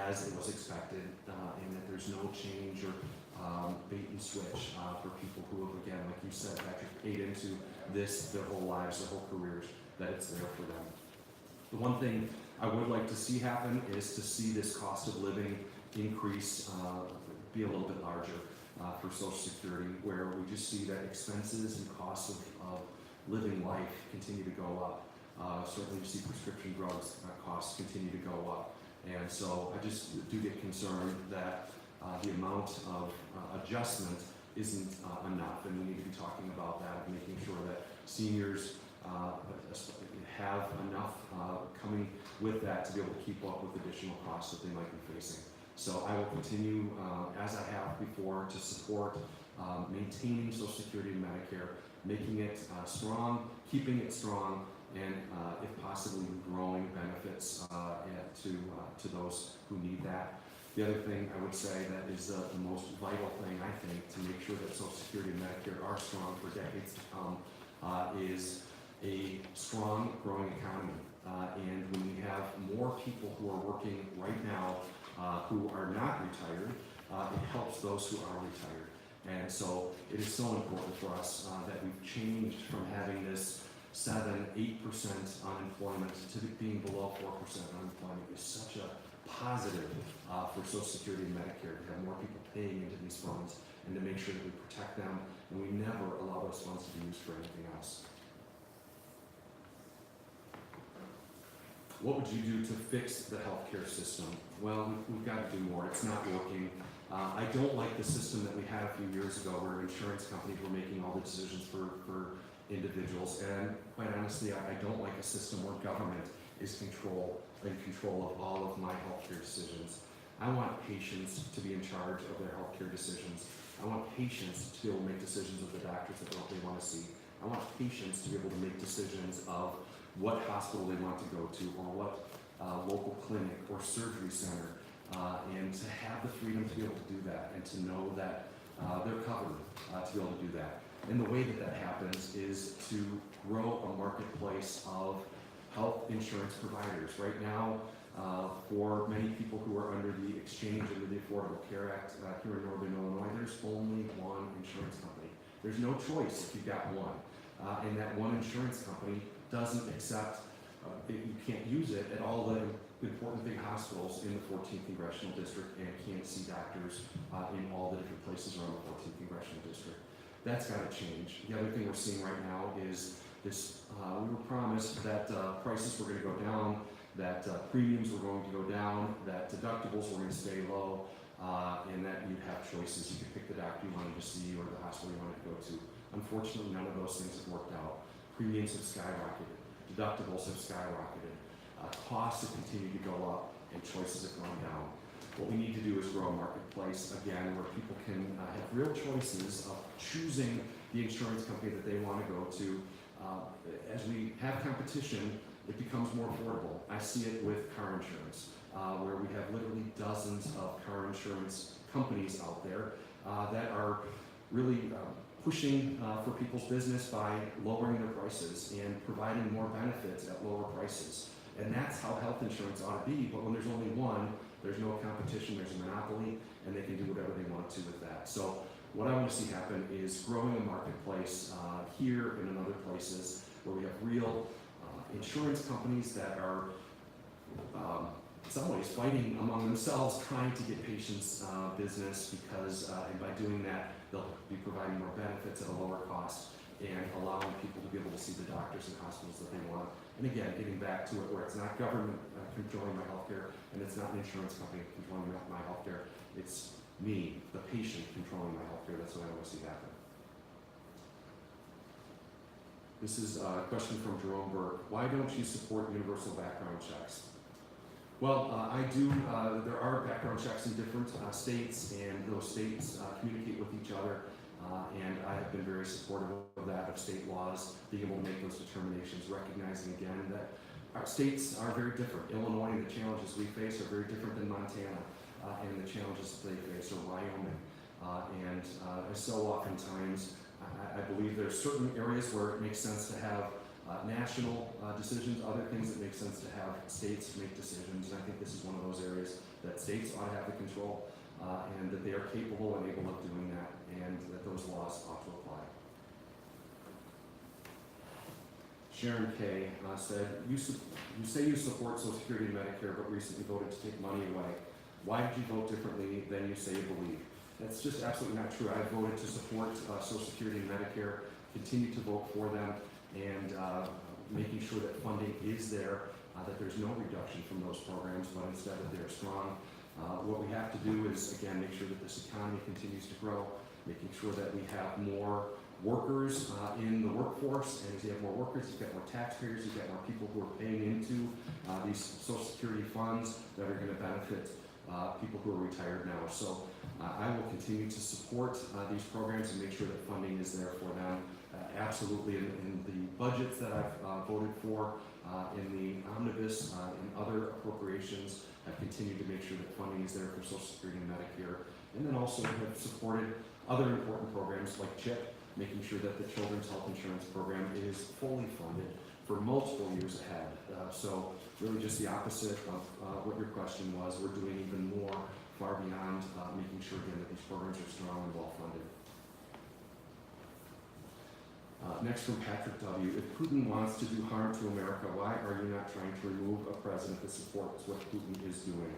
as it was expected, and that there's no change or bait and switch for people who have, again, like you said, Patrick, paid into this their whole lives, their whole careers, that it's there for them. The one thing I would like to see happen is to see this cost of living increase be a little bit larger for Social Security, where we just see that expenses and costs of living life continue to go up. Certainly you see prescription drugs costs continue to go up. And so I just do get concerned that the amount of adjustment isn't enough, and we need to be talking about that and making sure that seniors have enough coming with that to be able to keep up with additional costs that they might be facing. So I will continue, as I have before, to support maintaining Social Security and Medicare, making it strong, keeping it strong, and if possible, growing benefits to those who need that. The other thing I would say that is the most vital thing, I think, to make sure that Social Security and Medicare are strong for decades to come is a strong, growing economy. And when we have more people who are working right now who are not retired, it helps those who are retired. And so it is so important for us that we've changed from having this 7-8% unemployment to being below 4% unemployment. Is such a positive for Social Security and Medicare to have more people paying into these funds and to make sure that we protect them and we never allow those funds to be used for anything else. What would you do to fix the healthcare system? Well, we've got to do more. It's not working. I don't like the system that we had a few years ago where insurance companies were making all the decisions for individuals. And quite honestly, I don't like a system where government is in control of all of my healthcare decisions. I want patients to be in charge of their healthcare decisions. I want patients to be able to make decisions of the doctors that they want to see. I want patients to be able to make decisions of what hospital they want to go to or what local clinic or surgery center, and to have the freedom to be able to do that and to know that they're covered to be able to do that. And the way that that happens is to grow a marketplace of health insurance providers. Right now, for many people who are under the exchange, under the Affordable Care Act here in Northern Illinois, there's only one insurance company. There's no choice if you've got one. And that one insurance company doesn't accept, you can't use it at all the important big hospitals in the 14th Congressional District and can't see doctors in all the different places around the 14th Congressional District. That's got to change. The other thing we're seeing right now is this, we were promised that prices were going to go down, that premiums were going to go down, that deductibles were going to stay low, and that you'd have choices. You could pick the doctor you wanted to see or the hospital you wanted to go to. Unfortunately, none of those things have worked out. Premiums have skyrocketed. Deductibles have skyrocketed. Costs have continued to go up, and choices have gone down. What we need to do is grow a marketplace, again, where people can have real choices of choosing the insurance company that they want to go to. As we have competition, it becomes more affordable. I see it with car insurance, where we have literally dozens of car insurance companies out there that are really pushing for people's business by lowering their prices and providing more benefits at lower prices. And that's how health insurance ought to be, but when there's only one, there's no competition, there's a monopoly, and they can do whatever they want to with that. So what I want to see happen is growing a marketplace here and in other places where we have real insurance companies that are in some ways fighting among themselves, trying to get patients business because, and by doing that, they'll be providing more benefits at a lower cost and allowing people to be able to see the doctors and hospitals that they want. And again, getting back to it where it's not government controlling my healthcare and it's not an insurance company controlling my healthcare. It's me, the patient, controlling my healthcare. That's what I want to see happen. This is a question from Jerome Burke. Why don't you support universal background checks? Well, I do. There are background checks in different states, and those states communicate with each other. And I have been very supportive of that, of state laws, being able to make those determinations, recognizing again that our states are very different. Illinois and the challenges we face are very different than Montana and the challenges that they face, or Wyoming. And so oftentimes, I believe there's certain areas where it makes sense to have national decisions, other things that make sense to have states make decisions. And I think this is one of those areas that states ought to have the control and that they are capable and able of doing that, and that those laws ought to apply. Sharon Kay said, you say you support Social Security and Medicare, but recently voted to take money away. Why did you vote differently than you say you believe? That's just absolutely not true. I voted to support Social Security and Medicare, continue to vote for them, and making sure that funding is there, that there's no reduction from those programs, but instead that they're strong. What we have to do is, again, make sure that this economy continues to grow, making sure that we have more workers in the workforce, and as you have more workers, you've got more taxpayers, you've got more people who are paying into these Social Security funds that are going to benefit people who are retired now. So I will continue to support these programs and make sure that funding is there for them. Absolutely, in the budgets that I've voted for, in the omnibus, and other appropriations, I've continued to make sure that funding is there for Social Security and Medicare, and then also have supported other important programs like CHIP, making sure that the Children's Health Insurance Program is fully funded for multiple years ahead. So really just the opposite of what your question was. We're doing even more, far beyond making sure again that these programs are strong and well funded. Next from Patrick W. If Putin wants to do harm to America, why are you not trying to remove a president that supports what Putin is doing?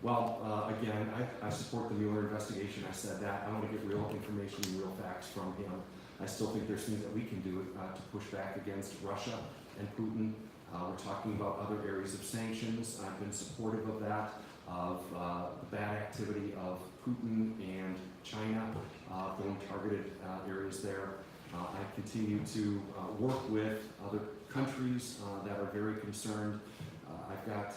Well, again, I support the Mueller investigation. I said that. I want to get real information and real facts from him. I still think there's things that we can do to push back against Russia and Putin. We're talking about other areas of sanctions. I've been supportive of that, of the bad activity of Putin and China, going targeted areas there. I continue to work with other countries that are very concerned. I've got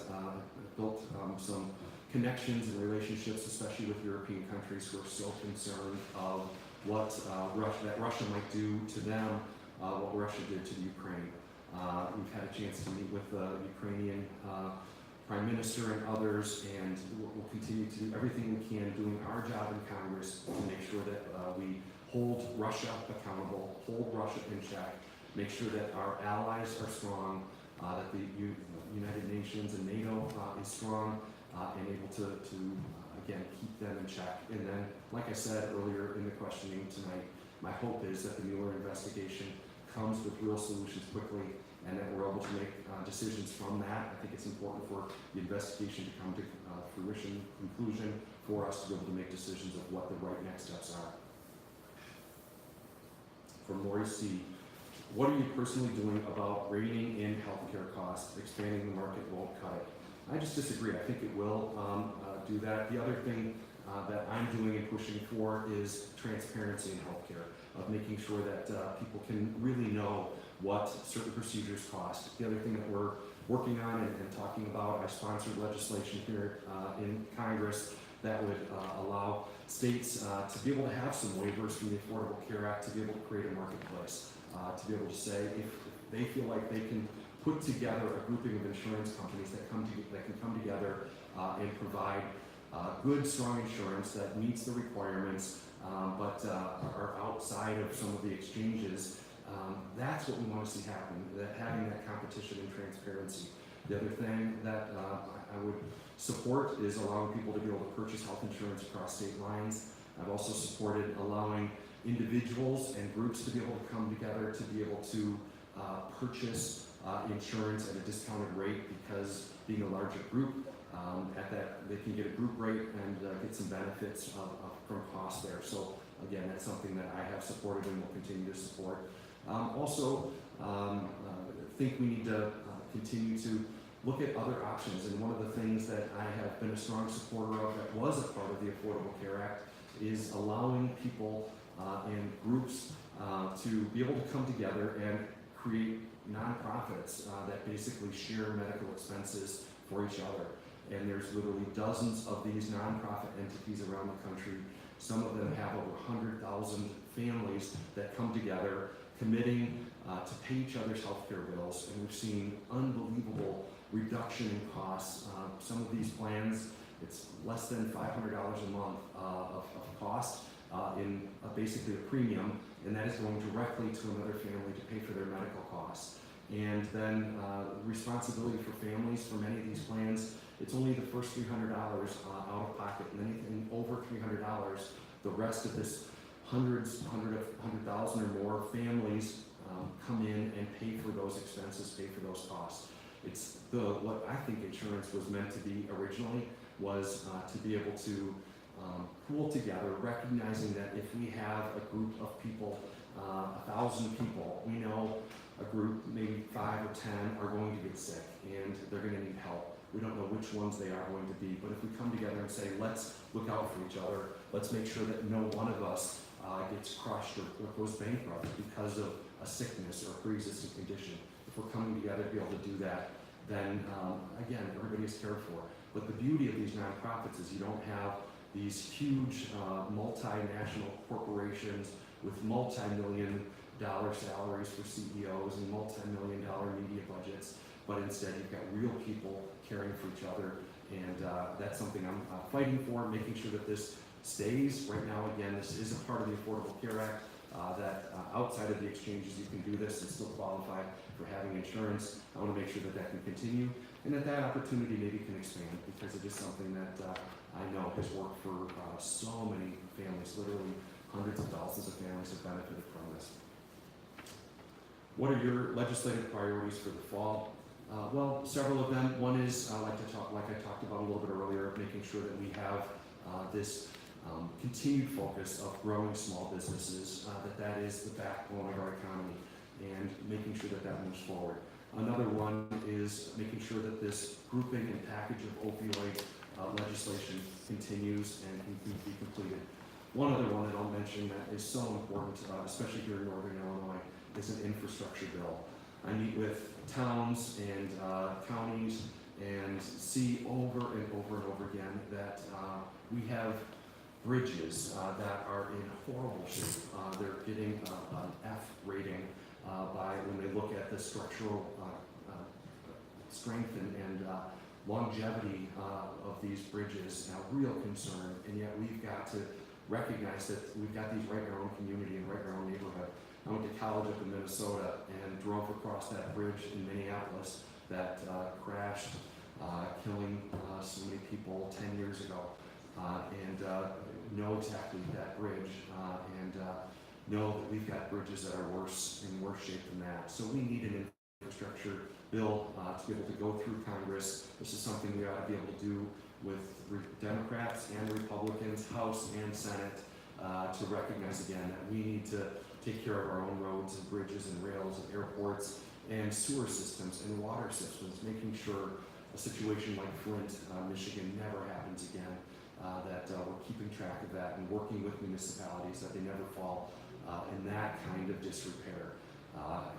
built some connections and relationships, especially with European countries who are so concerned of what Russia might do to them, what Russia did to the Ukraine. We've had a chance to meet with the Ukrainian Prime Minister and others, and we'll continue to do everything we can, doing our job in Congress to make sure that we hold Russia accountable, hold Russia in check, make sure that our allies are strong, that the United Nations and NATO is strong, and able to again, keep them in check. And then, like I said earlier in the questioning tonight, my hope is that the Mueller investigation comes with real solutions quickly, and that we're able to make decisions from that. I think it's important for the investigation to come to fruition, conclusion, for us to be able to make decisions of what the right next steps are. From Lori C. What are you personally doing about reining in healthcare costs? Expanding the market won't cut it. I just disagree. I think it will do that. The other thing that I'm doing and pushing for is transparency in healthcare, of making sure that people can really know what certain procedures cost. The other thing that we're working on and talking about, I sponsored legislation here in Congress that would allow states to be able to have some waivers from the Affordable Care Act, to be able to create a marketplace, to be able to say if they feel like they can put together a grouping of insurance companies that can come together and provide good, strong insurance that meets the requirements, but are outside of some of the exchanges. That's what we want to see happen, that having that competition and transparency. The other thing that I would support is allowing people to be able to purchase health insurance across state lines. I've also supported allowing individuals and groups to be able to come together to be able to purchase insurance at a discounted rate, because being a larger group, at that they can get a group rate and get some benefits from cost there. So again, that's something that I have supported and will continue to support. Also, think we need to continue to look at other options. And one of the things that I have been a strong supporter of, that was a part of the Affordable Care Act, is allowing people and groups to be able to come together and create nonprofits that basically share medical expenses for each other. And there's literally dozens of these nonprofit entities around the country. Some of them have over 100,000 families that come together, committing to pay each other's healthcare bills. And we've seen unbelievable reduction in costs. Some of these plans, it's less than $500 a month of cost in basically a premium, and that is going directly to another family to pay for their medical costs. And then responsibility for families for many of these plans, it's only the first $300 out of pocket, and anything over $300, the rest of this 100,000 or more families come in and pay for those expenses, pay for those costs. It's what I think insurance was meant to be originally, was to be able to pool together, recognizing that if we have a group of people, 1,000 people, we know a group, maybe 5 or 10, are going to get sick and they're going to need help. We don't know which ones they are going to be, but if we come together and say, let's look out for each other, let's make sure that no one of us gets crushed or goes bankrupt because of a sickness or a pre-existing condition. If we're coming together to be able to do that, then again, everybody is cared for. But the beauty of these nonprofits is you don't have these huge multinational corporations with multi-million-dollar salaries for CEOs and multi-million-dollar media budgets, but instead you've got real people caring for each other, and that's something I'm fighting for, making sure that this stays. Right now, again, this is a part of the Affordable Care Act, that outside of the exchanges you can do this and still qualify for having insurance. I want to make sure that that can continue, and that that opportunity maybe can expand, because it is something that I know has worked for so many families. Literally hundreds of thousands of families have benefited from this. What are your legislative priorities for the fall? Well, several of them. One is, like I talked about a little bit earlier, making sure that we have this continued focus of growing small businesses, that is the backbone of our economy, and making sure that that moves forward. Another one is making sure that this grouping and package of opioid legislation continues and can be completed. One other one that I'll mention that is so important, especially here in Northern Illinois, is an infrastructure bill. I meet with towns and counties and see over and over and over again that we have bridges that are in horrible shape. They're getting an F rating by when they look at the structural strength and longevity of these bridges. Now, real concern, and yet we've got to recognize that we've got these right in our own community and right in our own neighborhood. I went to college up in Minnesota and drove across that bridge in Minneapolis that crashed, killing so many people 10 years ago, and know exactly that bridge, and know that we've got bridges that are worse, in worse shape than that. So we need an infrastructure bill to be able to go through Congress. This is something we ought to be able to do with Democrats and Republicans, House and Senate, to recognize again that we need to take care of our own roads and bridges and rails and airports and sewer systems and water systems, making sure a situation like Flint, Michigan never happens again, that we're keeping track of that and working with municipalities that they never fall in that kind of disrepair.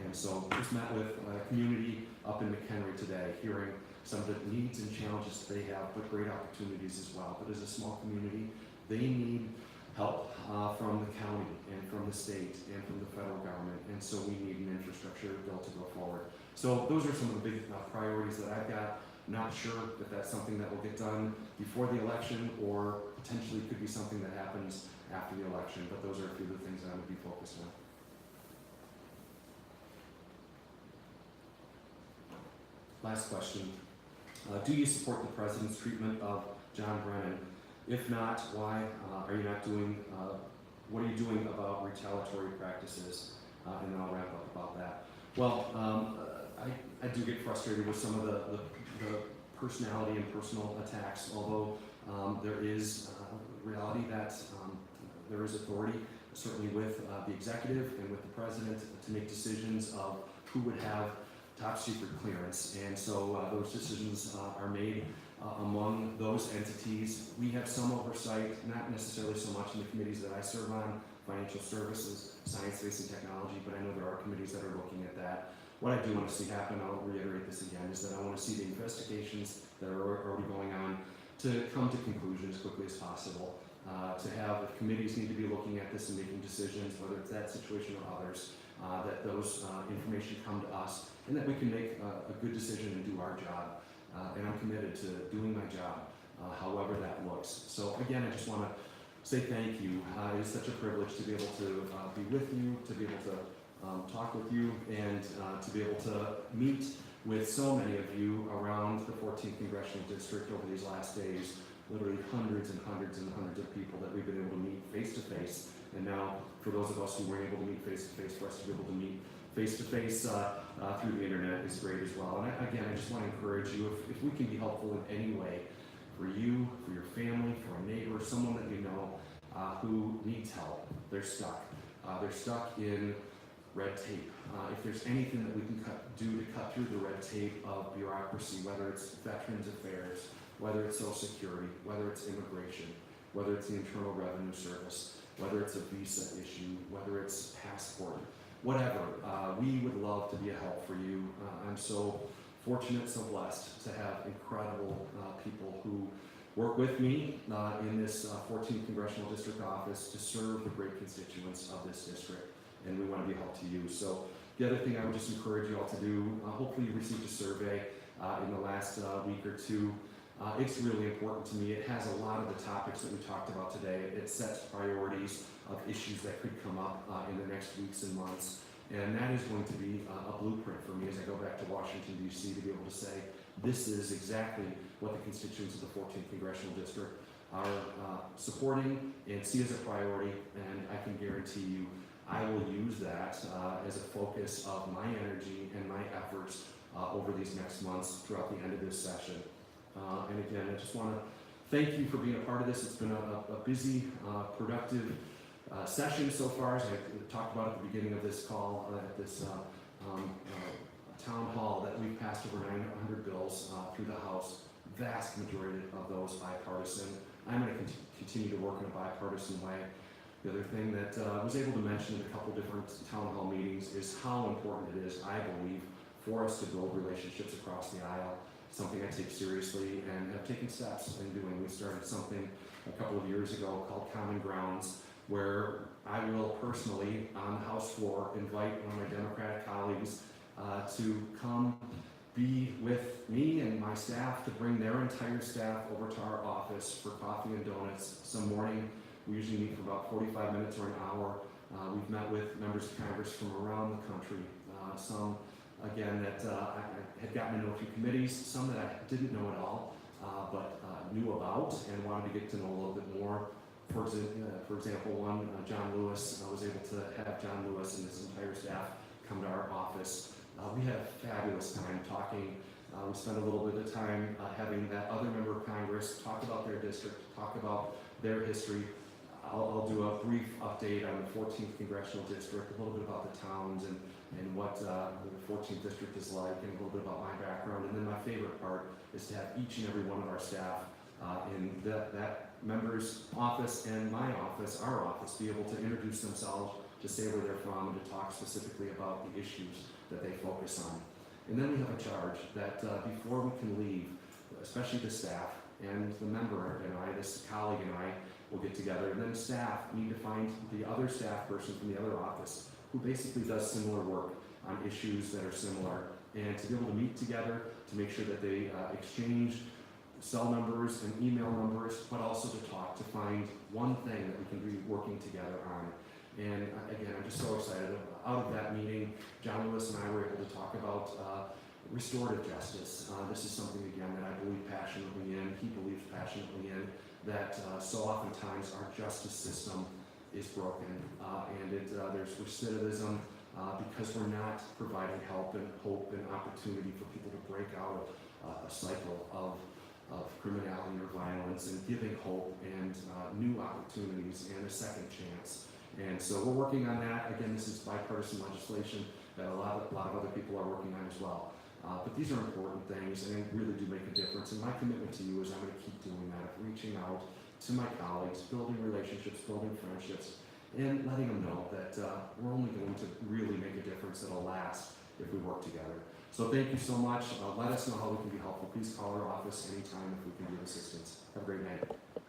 And so just met with a community up in McHenry today, hearing some of the needs and challenges they have, but great opportunities as well. But as a small community, they need help from the county and from the state and from the federal government, and so we need an infrastructure bill to go forward. So those are some of the big priorities that I've got. Not sure if that's something that will get done before the election or potentially could be something that happens after the election, but those are a few of the things that I'm going to be focused on. Last question. Do you support the president's treatment of John Brennan? If not, why are you not doing, what are you doing about retaliatory practices? And then I'll wrap up about that. Well, I do get frustrated with some of the personality and personal attacks, although there is reality that there is authority, certainly with the executive and with the president, to make decisions of who would have top secret clearance. And so those decisions are made among those entities. We have some oversight, not necessarily so much in the committees that I serve on, financial services, science, space, and technology, but I know there are committees that are looking at that. What I do want to see happen, I'll reiterate this again, is that I want to see the investigations that are already going on to come to conclusion as quickly as possible. To have, if committees need to be looking at this and making decisions, whether it's that situation or others, that those information come to us and that we can make a good decision and do our job. And I'm committed to doing my job, however that looks. So again, I just want to say thank you. It is such a privilege to be able to be with you, to be able to talk with you, and to be able to meet with so many of you around the 14th Congressional District over these last days. Literally hundreds and hundreds and hundreds of people that we've been able to meet face to face. And now, for those of us who weren't able to meet face to face, for us to be able to meet face to face through the internet is great as well. And again, I just want to encourage you, if we can be helpful in any way for you, for your family, for a neighbor, someone that you know who needs help, they're stuck. They're stuck in red tape. If there's anything that we can do to cut through the red tape of bureaucracy, whether it's Veterans Affairs, whether it's Social Security, whether it's immigration, whether it's the Internal Revenue Service, whether it's a visa issue, whether it's passport, whatever, we would love to be a help for you. I'm so fortunate, so blessed to have incredible people who work with me in this 14th Congressional District office to serve the great constituents of this district, and we want to be a help to you. So the other thing I would just encourage you all to do, hopefully you received a survey in the last week or two. It's really important to me. It has a lot of the topics that we talked about today. It sets priorities of issues that could come up in the next weeks and months. And that is going to be a blueprint for me as I go back to Washington, D.C. to be able to say, this is exactly what the constituents of the 14th Congressional District are supporting and see as a priority. And I can guarantee you, I will use that as a focus of my energy and my efforts over these next months throughout the end of this session. And again, I just want to thank you for being a part of this. It's been a busy, productive session so far, as I talked about at the beginning of this call, at this town hall, that we've passed over 900 bills through the House, vast majority of those bipartisan. I'm going to continue to work in a bipartisan way. The other thing that I was able to mention in a couple different town hall meetings is how important it is, I believe, for us to build relationships across the aisle. Something I take seriously and have taken steps in doing. We started something a couple of years ago called Common Grounds, where I will personally, on the House floor, invite one of my Democratic colleagues to come be with me and my staff, to bring their entire staff over to our office for coffee and donuts some morning We usually meet for about 45 minutes or an hour. We've met with members of Congress from around the country. Some, again, that I had gotten to know a few committees, some that I didn't know at all, but knew about and wanted to get to know a little bit more. For example, one, John Lewis, I was able to have John Lewis and his entire staff come to our office. We had a fabulous time talking. We spent a little bit of time having that other member of Congress talk about their district, talk about their history. I'll do a brief update on the 14th Congressional District, a little bit about the towns and what the 14th District is like, and a little bit about my background. And then my favorite part is to have each and every one of our staff in that member's office and my office, our office, be able to introduce themselves, to say where they're from, and to talk specifically about the issues that they focus on. And then we have a charge that before we can leave, especially the staff and the member and I, this colleague and I, will get together, and then staff need to find the other staff person from the other office who basically does similar work on issues that are similar, and to be able to meet together to make sure that they exchange cell numbers and email numbers, but also to talk, to find one thing that we can be working together on. And again, I'm just so excited. Out of that meeting, John Lewis and I were able to talk about restorative justice. This is something, again, that I believe passionately in, he believes passionately in, that so oftentimes our justice system is broken, and there's recidivism because we're not providing help and hope and opportunity for people to break out of a cycle of criminality or violence, and giving hope and new opportunities and a second chance. And so we're working on that. Again, this is bipartisan legislation that a lot of other people are working on as well. But these are important things, and they really do make a difference. And my commitment to you is I'm going to keep doing that, of reaching out to my colleagues, building relationships, building friendships, and letting them know that we're only going to really make a difference that'll last if we work together. So thank you so much. Let us know how we can be helpful. Please call our office anytime if we can give assistance. Have a great night.